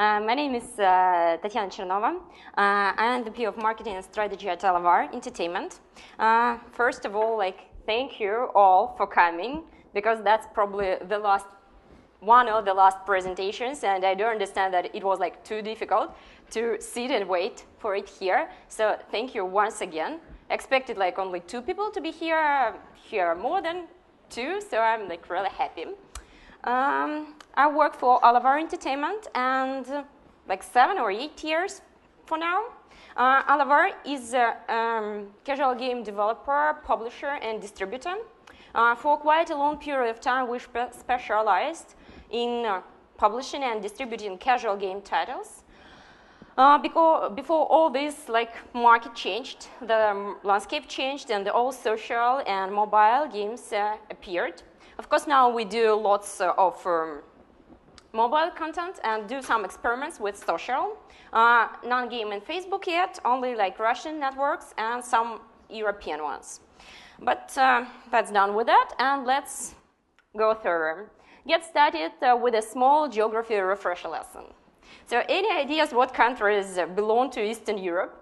My name is Tatiana Chernova. I'm the VP of Marketing and Strategy at Alawar Entertainment. First of all, thank you all for coming, because that's probably one of the last presentations, and I do understand that it was too difficult to sit and wait for it here. So thank you once again. Expected only 2 people to be here. Here more than 2, so I'm really happy. I work for Alawar Entertainment, and 7 or 8 years for now. Alawar is a casual game developer, publisher, and distributor. For quite a long period of time, we specialized in publishing and distributing casual game titles. Before all this, market changed, the landscape changed, and all social and mobile games appeared. Of course, now we do lots of mobile content and do some experiments with social. Non-game in Facebook yet, only Russian networks and some European ones. But that's done with that, and let's go further. Get started with a small geography refresher lesson. So any ideas what countries belong to Eastern Europe?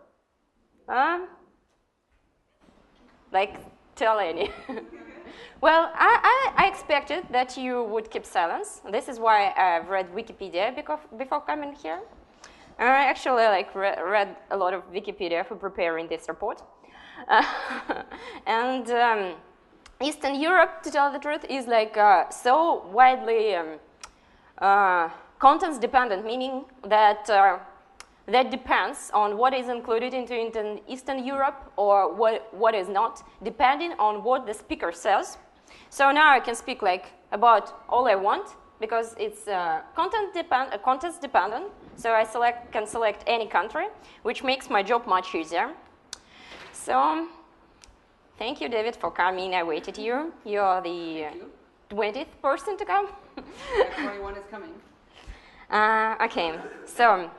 Tell any. Well, I expected that you would keep silence. This is why I've read Wikipedia before coming here. I actually read a lot of Wikipedia for preparing this report. And Eastern Europe, to tell the truth, is so widely contents dependent, meaning that that depends on what is included into Eastern Europe or what is not, depending on what the speaker says. So now I can speak about all I want, because it's contents dependent. So I can select any country, which makes my job much easier. So thank you, David, for coming. I waited you. You're the 20th person to come. 21 is coming. Okay, so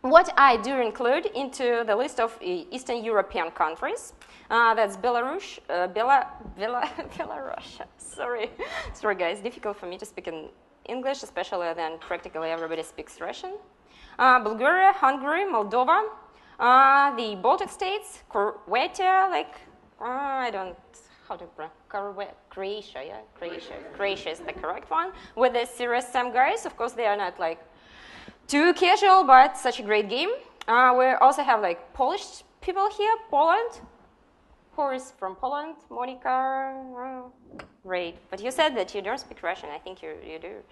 what I do include into the list of Eastern European countries, that's Belarus, Belarus. Sorry, guys, difficult for me to speak in English, especially then practically everybody speaks Russian. Bulgaria, Hungary, Moldova, the Baltic states, Croatia, Croatia, yeah, Croatia is the correct one, with the serious Sam guys. Of course, they are not too casual, but such a great game. We also have Polish people here, Poland. Who is from Poland? Monica. Great. But you said that you don't speak Russian. I think you do.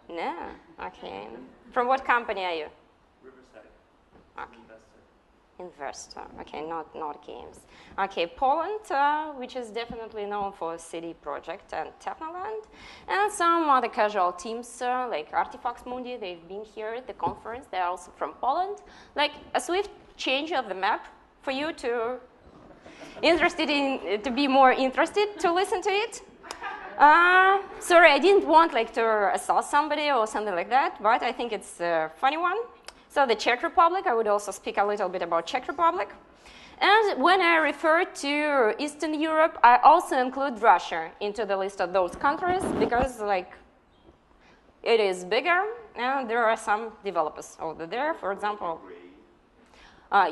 No. Okay. From what company are you? Riverside. Okay. Investor. Okay, not games. Okay, Poland, which is definitely known for CD Projekt and Technoland, and some other casual teams like Artifacts Mundi. They've been here at the conference. They're also from Poland. A swift change of the map for you to be more interested to listen to it. Sorry, I didn't want to assault somebody or something like that, but I think it's a funny one. So the Czech Republic, I would also speak a little bit about Czech Republic. And when I refer to Eastern Europe, I also include Russia into the list of those countries, because it is bigger and there are some developers over there. For example,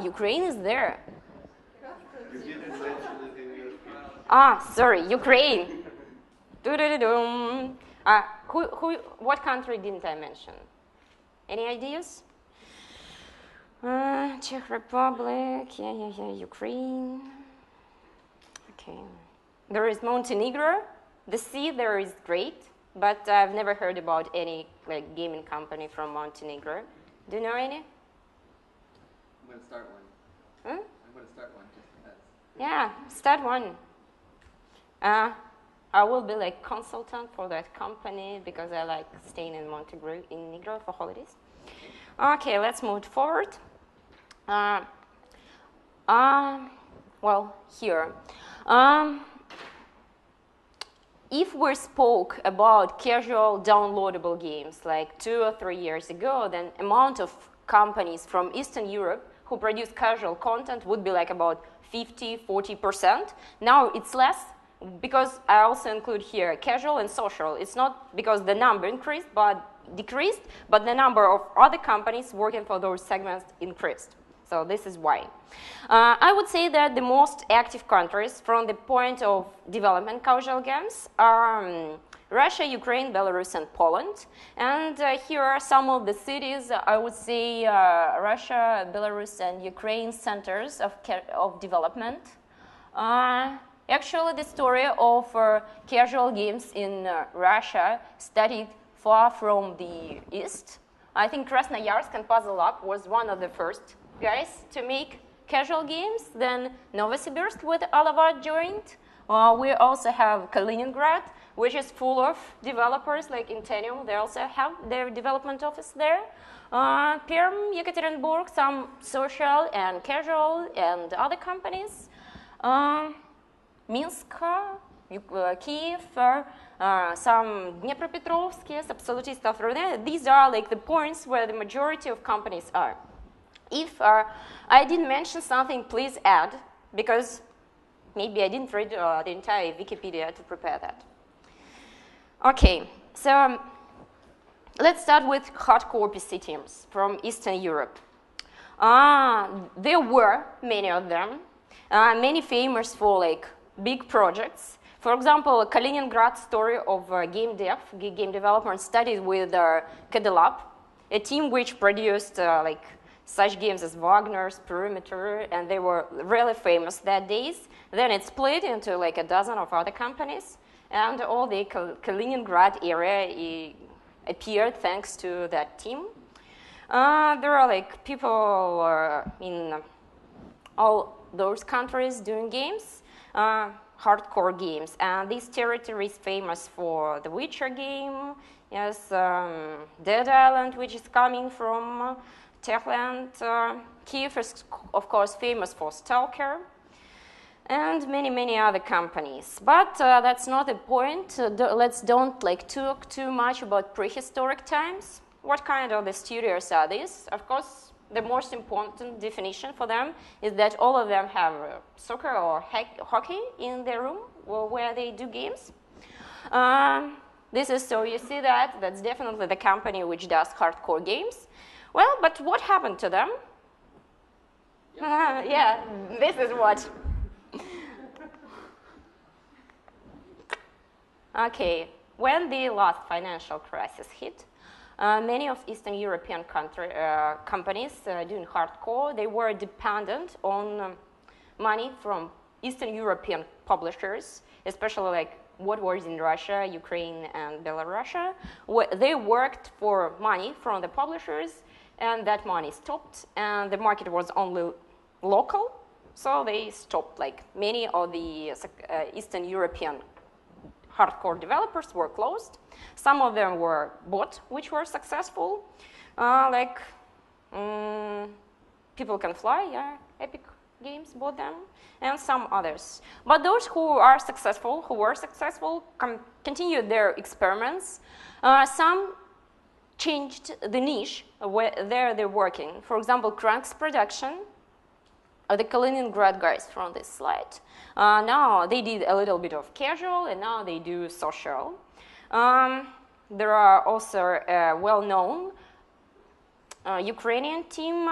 Ukraine is there. You didn't mention it in your speech. Sorry, Ukraine. What country didn't I mention? Any ideas? Czech Republic, yeah, Ukraine. Okay. There is Montenegro. The sea there is great, but I've never heard about any gaming company from Montenegro. Do you know any? I'm going to start one. Hmm? I'm going to start one just because. Yeah, start one. I will be consultant for that company, because I like staying in Montenegro for holidays. Okay, let's move forward. Well, here. If we spoke about casual downloadable games 2 or 3 years ago, then amount of companies from Eastern Europe who produce casual content would be about 50–40%. Now it's less, because I also include here casual and social. It's not because the number increased, but decreased, but the number of other companies working for those segments increased. So this is why. I would say that the most active countries from the point of development casual games are Russia, Ukraine, Belarus, and Poland. And here are some of the cities, I would say Russia, Belarus, and Ukraine centers of development. Actually, the story of casual games in Russia started far from the east. I think Krasnoyarsk and Puzzle Up was one of the first guys to make casual games. Then Novosibirsk with Alawar joined. We also have Kaliningrad, which is full of developers like Intenium. They also have their development office there. Perm, Yekaterinburg, some social and casual and other companies. Minsk, Kiev, some Dnepropetrovsk, absolutely stuff like that. These are like the points where the majority of companies are. If I didn't mention something, please add, because maybe I didn't read the entire Wikipedia to prepare that. Okay, so let's start with hardcore PC teams from Eastern Europe. There were many of them, many famous for like big projects. For example, a Kaliningrad story of game development studied with Cadilab, a team which produced like such games as Wagner's, Perimeter, and they were really famous that days. Then it split into like a dozen of other companies, and all the Kaliningrad area appeared thanks to that team. There are like people in all those countries doing games, hardcore games, and this territory is famous for the Witcher game, yes, Dead Island, which is coming from Techland. Kiev is, of course, famous for Stalker, and many, many other companies. But that's not the point. Let's don't like talk too much about prehistoric times. What kind of the studios are these? Of course, the most important definition for them is that all of them have soccer or hockey in their room where they do games. This is, so you see that's definitely the company which does hardcore games. Well, but what happened to them? Yeah, this is what. Okay, when the last financial crisis hit, many of Eastern European companies doing hardcore, they were dependent on money from Eastern European publishers, especially like what was in Russia, Ukraine, and Belarus. They worked for money from the publishers, and that money stopped, and the market was only local, so they stopped. Like many of the Eastern European hardcore developers were closed. Some of them were bought, which were successful, like People Can Fly, yeah, Epic Games bought them, and some others. But those who were successful, continued their experiments. Some changed the niche where they're working. For example, Cranks Production, the Kaliningrad guys from this slide. Now they did a little bit of casual, and now they do social. There are also well-known Ukrainian team,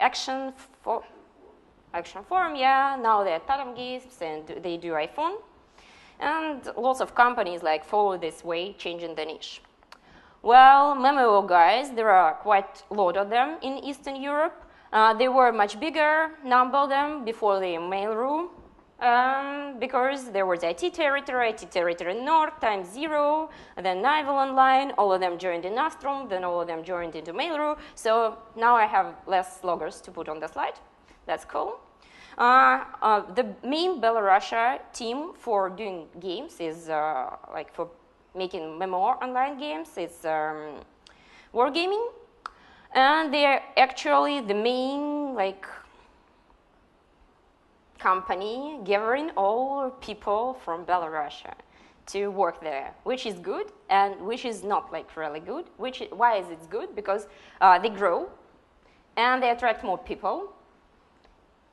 Action Forum, yeah. Now they're Tatum Games, and they do iPhone. And lots of companies like follow this way, changing the niche. Well, MMO guys, there are quite a lot of them in Eastern Europe. They were much bigger, number of them, before the Mail.ru, because there was IT Territory North, Time Zero, then Nivel Online, all of them joined in Astrom, then all of them joined into Mail.ru. So now I have less loggers to put on the slide. That's cool. The main Belarusia team for doing games is like for making memoir online games. It's Wargaming, and they're actually the main like company gathering all people from Belarusia to work there, which is good and which is not like really good. Why is it good? Because they grow and they attract more people.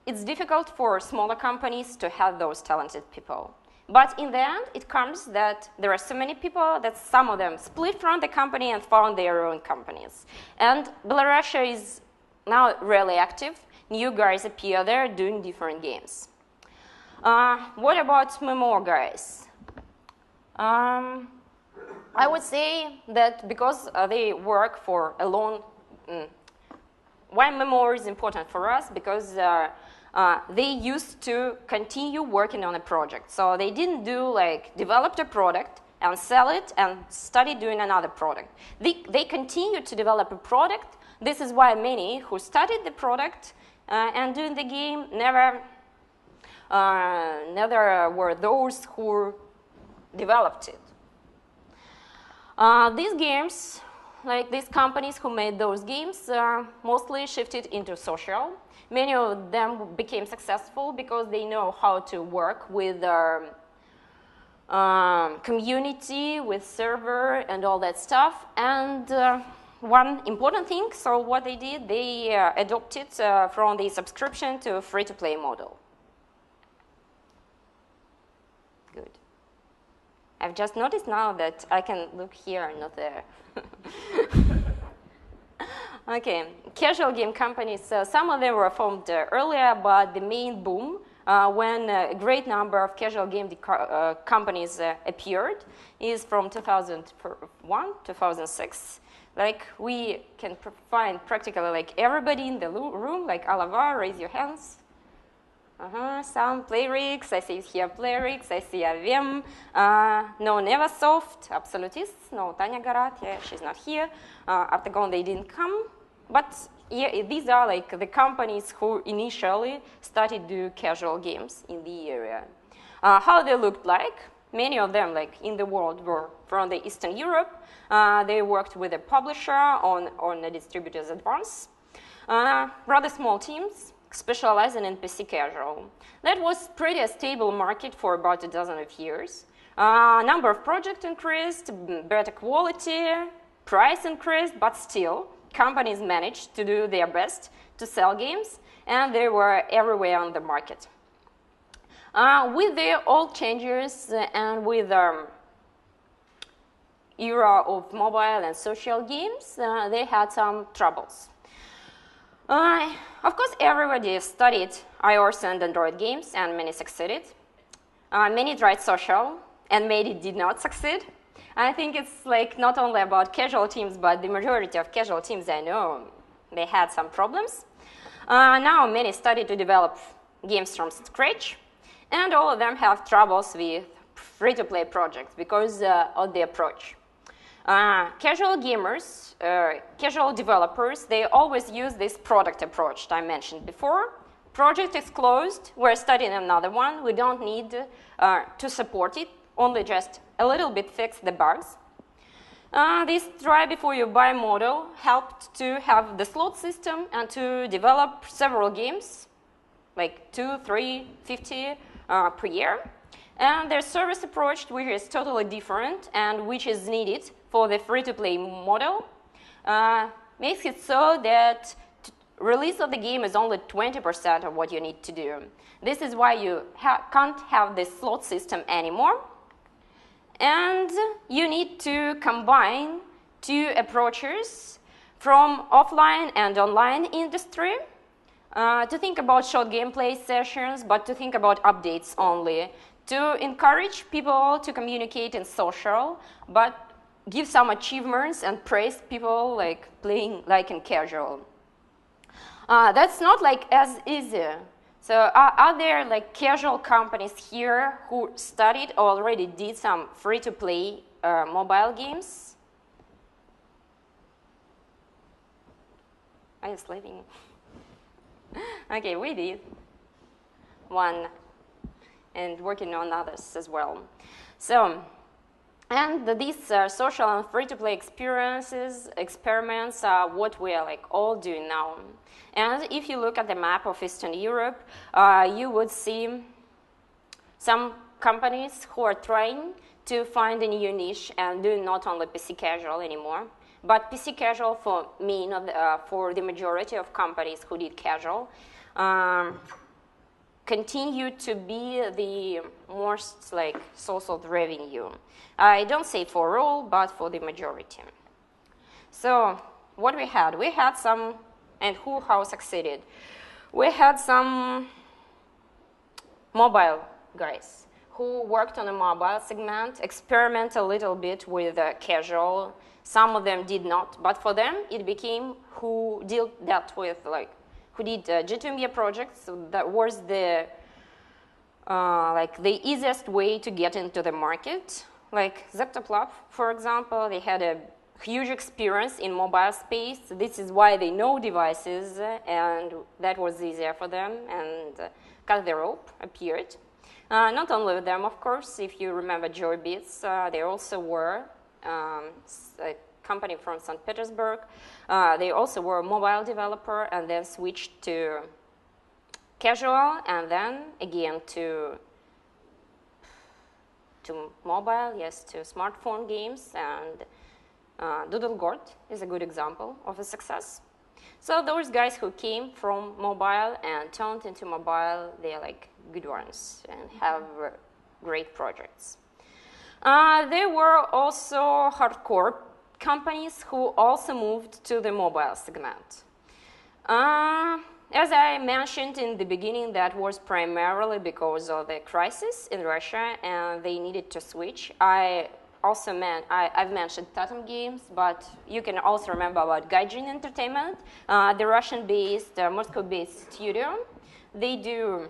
It's difficult for smaller companies to have those talented people. But in the end, it comes that there are so many people that some of them split from the company and found their own companies. And Belarusia is now really active. New guys appear there doing different games. What about MMO guys? I would say that because they work for a long... why MMO is important for us? Because they used to continue working on a project. So they didn't do like developed a product and sell it and study doing another product. They continued to develop a product. This is why many who studied the product and doing the game never were those who developed it. These games, like these companies who made those games, mostly shifted into social. Many of them became successful because they know how to work with community, with server, and all that stuff. And one important thing, so what they did, they adopted from the subscription to free-to-play model. Good. I've just noticed now that I can look here, not there. Okay, casual game companies, some of them were formed earlier, but the main boom when a great number of casual game companies appeared is from 2001, 2006. Like we can find practically like everybody in the room, like Alawar, raise your hands. Some Playrix, I see here Playrix, I see Avem, no Neversoft, Absolutists, no Tanya Garat, yeah, she's not here. Octagon, they didn't come. But yeah, these are like the companies who initially started to do casual games in the area. How they looked like, many of them like in the world were from the Eastern Europe. They worked with a publisher on the distributors advance. Rather small teams specializing in PC casual. That was pretty a stable market for about a dozen of years. Number of projects increased, better quality, price increased, but still, companies managed to do their best to sell games, and they were everywhere on the market. With the old changes and with the era of mobile and social games, they had some troubles. Of course, everybody studied iOS and Android games, and many succeeded. Many tried social, and many did not succeed. I think it's like not only about casual teams, but the majority of casual teams I know, they had some problems. Now many started to develop games from scratch, and all of them have troubles with free-to-play projects because of the approach. Casual gamers, casual developers, they always use this product approach I mentioned before. Project is closed, we're studying another one, we don't need to support it, only just a little bit fix the bugs. This try before you buy model helped to have the slot system and to develop several games, like 2, 3, 50 per year. And their service approach, which is totally different and which is needed for the free-to-play model, makes it so that release of the game is only 20% of what you need to do. This is why you can't have this slot system anymore. And you need to combine two approaches from offline and online industry to think about short gameplay sessions, but to think about updates only, to encourage people to communicate in social, but give some achievements and praise people like playing like in casual. That's not like as easy. So are there like casual companies here who studied or already did some free-to-play mobile games? Are you sleeping? Okay, we did one and working on others as well. So, and these social and free-to-play experiments are what we are like all doing now. And if you look at the map of Eastern Europe, you would see some companies who are trying to find a new niche and do not only PC casual anymore, but PC casual for me, not for the majority of companies who did casual. continue to be the most like source of revenue. I don't say for all, but for the majority. So what we had some, and how succeeded? We had some mobile guys who worked on a mobile segment, experiment a little bit with casual. Some of them did not, but for them it became who did G2 Media projects. That was the the easiest way to get into the market. Like Zeptoplab, for example, they had a huge experience in mobile space. This is why they know devices, and that was easier for them, and Cut the Rope appeared. Not only with them, of course. If you remember Joybits, they also were a company from St. Petersburg. They also were a mobile developer and then switched to casual and then again to mobile, yes, to smartphone games. And Doodlegord is a good example of a success. So those guys who came from mobile and turned into mobile, they're like good ones and have great projects. There were also hardcore companies who also moved to the mobile segment. As I mentioned in the beginning, that was primarily because of the crisis in Russia and they needed to switch. I've mentioned Totem Games, but you can also remember about Gaijin Entertainment, the Russian-based, Moscow-based studio. They do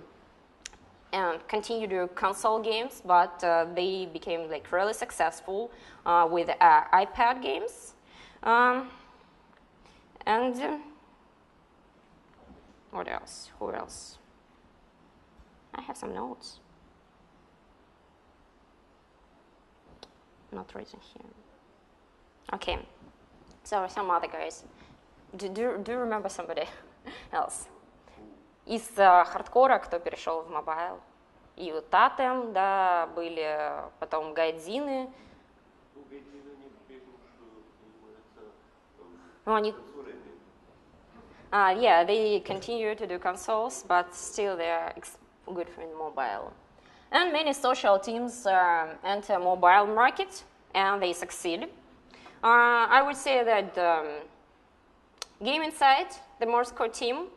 and continue to do console games, but they became like really successful with iPad games. What else? Who else? I have some notes. Not written here. Okay, so some other guys. Do you remember somebody else? Из хардкора кто перешел в мобайл? И вот Татем, да, были потом гайдзины. Ну, они... yeah, they continue to do consoles, but still they are good in mobile. And many social teams enter mobile market, and they succeed. I would say that Game Insight, the Moscow team,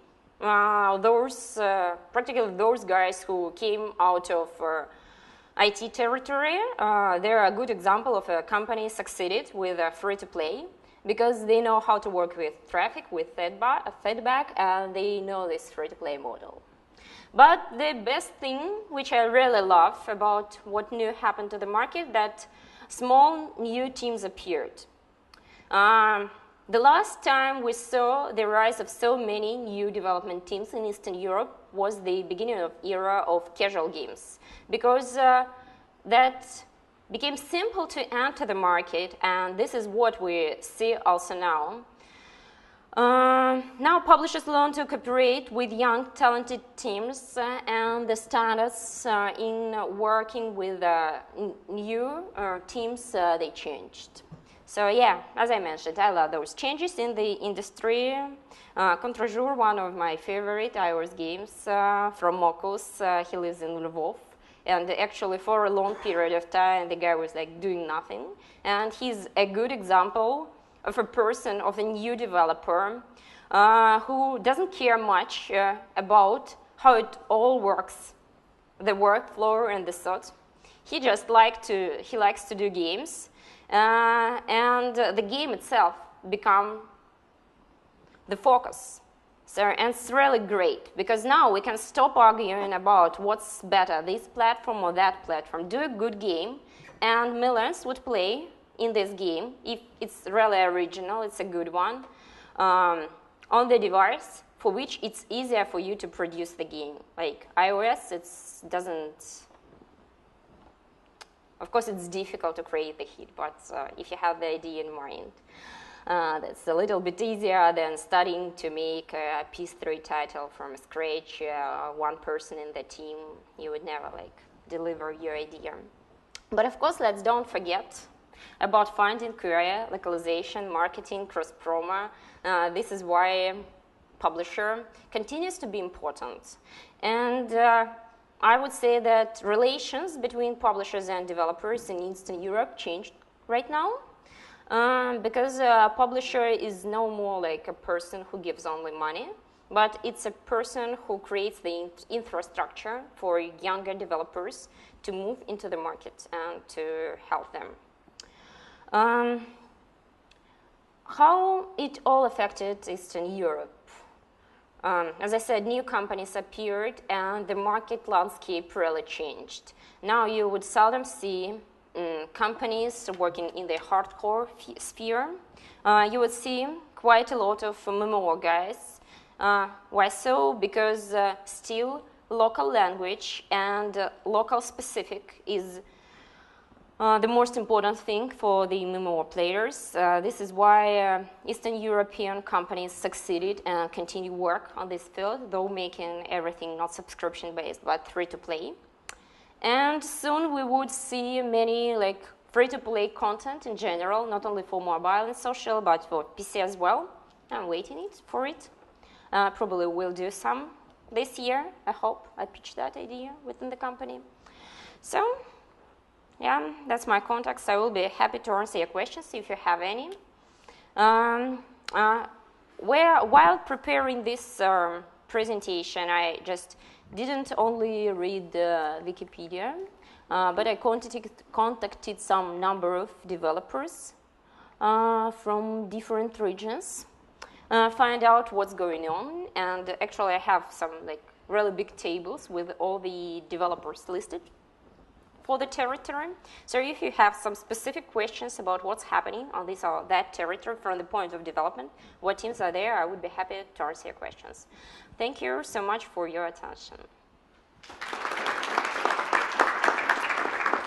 practically those guys who came out of IT territory, they're a good example of a company succeeded with free-to-play because they know how to work with traffic, with feedback, and they know this free-to-play model. But the best thing, which I really love about what new happened to the market, that small new teams appeared. The last time we saw the rise of so many new development teams in Eastern Europe was the beginning of era of casual games, because that became simple to enter the market, and this is what we see also now. Now publishers learn to cooperate with young, talented teams, and the standards in working with new teams, they changed. So yeah, as I mentioned, I love those changes in the industry. Contre-jour, one of my favorite iOS games from Mokos, he lives in Lvov. And actually for a long period of time, the guy was like doing nothing. And he's a good example of a person, of a new developer who doesn't care much about how it all works, the workflow and the sort. He just likes to do games, and the game itself become the focus. So, and it's really great because now we can stop arguing about what's better, this platform or that platform. Do a good game, and millions would play in this game if it's really original, it's a good one, on the device for which it's easier for you to produce the game. Like iOS, it doesn't. Of course, it's difficult to create the hit, but if you have the idea in mind, that's a little bit easier than studying to make a PS3 title from scratch. One person in the team, you would never deliver your idea. But of course, don't forget about finding query, localization, marketing, cross-promo. This is why publisher continues to be important. And I would say that relations between publishers and developers in Eastern Europe changed right now. Because a publisher is no more like a person who gives only money, but it's a person who creates the infrastructure for younger developers to move into the market and to help them. How it all affected Eastern Europe? As I said, new companies appeared and the market landscape really changed. Now you would seldom see companies working in the hardcore sphere. You would see quite a lot of MMO guys. Why so? Because still local language and local specific is the most important thing for the MMO players. This is why Eastern European companies succeeded and continue work on this field, though making everything not subscription-based but free-to-play. And soon we would see many like free-to-play content in general, not only for mobile and social, but for PC as well. I'm waiting for it. Probably will do some this year. I hope I pitched that idea within the company. So, yeah, that's my contacts. I will be happy to answer your questions if you have any. While preparing this presentation, I just didn't only read Wikipedia, but I contacted some number of developers from different regions, find out what's going on, and actually I have some like really big tables with all the developers listed for the territory. So if you have some specific questions about what's happening on this or that territory from the point of development, what teams are there, I would be happy to answer your questions. Thank you so much for your attention.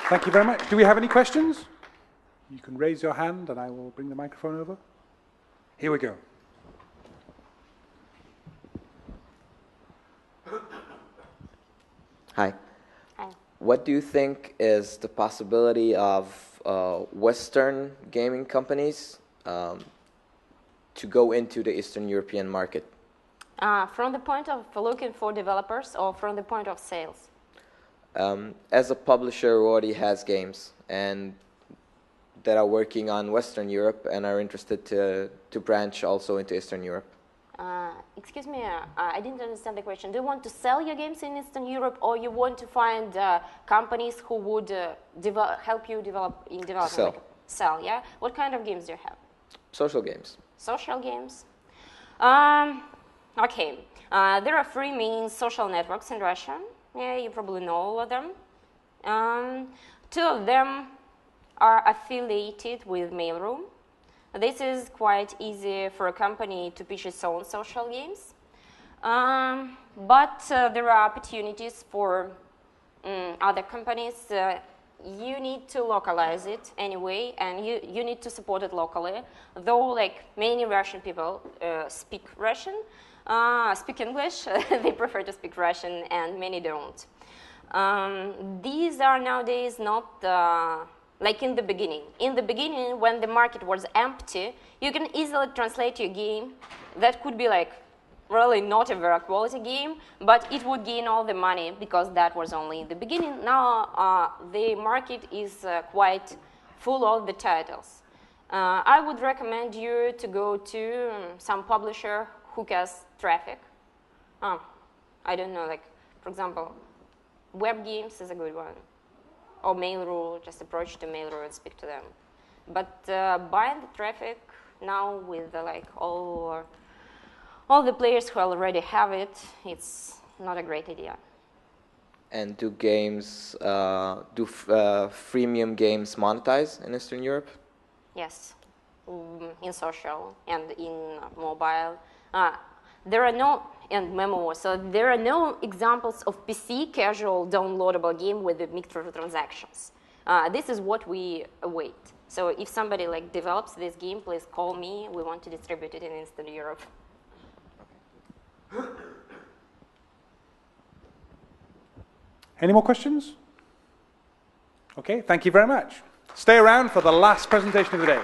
Thank you very much. Do we have any questions? You can raise your hand and I will bring the microphone over. Here we go. Hi. Hi. What do you think is the possibility of Western gaming companies to go into the Eastern European market? From the point of looking for developers or from the point of sales? As a publisher who already has games and that are working on Western Europe and are interested to branch also into Eastern Europe. Excuse me, I didn't understand the question. Do you want to sell your games in Eastern Europe, or you want to find companies who would help you develop in development? Sell. Like, sell, yeah? What kind of games do you have? Social games. Social games. Okay, there are three main social networks in Russia. Yeah, you probably know all of them. Two of them are affiliated with Mail.ru. This is quite easy for a company to pitch its own social games. But there are opportunities for other companies. You need to localize it anyway, and you need to support it locally. Though, like many Russian people speak Russian, speak English, they prefer to speak Russian, and many don't. These are nowadays not like in the beginning. In the beginning, when the market was empty, you can easily translate your game that could be like really not a very quality game, but it would gain all the money because that was only in the beginning. Now the market is quite full of the titles. I would recommend you to go to some publisher who has traffic. I don't know, like for example, Web Games is a good one. Or Mail.ru, just approach to Mail.ru and speak to them. But buying the traffic now with like all the players who already have it, it's not a great idea. And do games, freemium games monetize in Eastern Europe? Yes, in social and in mobile. There are no, and MMO, so there are no examples of PC casual downloadable game with the microtransactions. This is what we await. So if somebody like develops this game, please call me. We want to distribute it in Eastern Europe. Any more questions? Okay, thank you very much. Stay around for the last presentation of the day.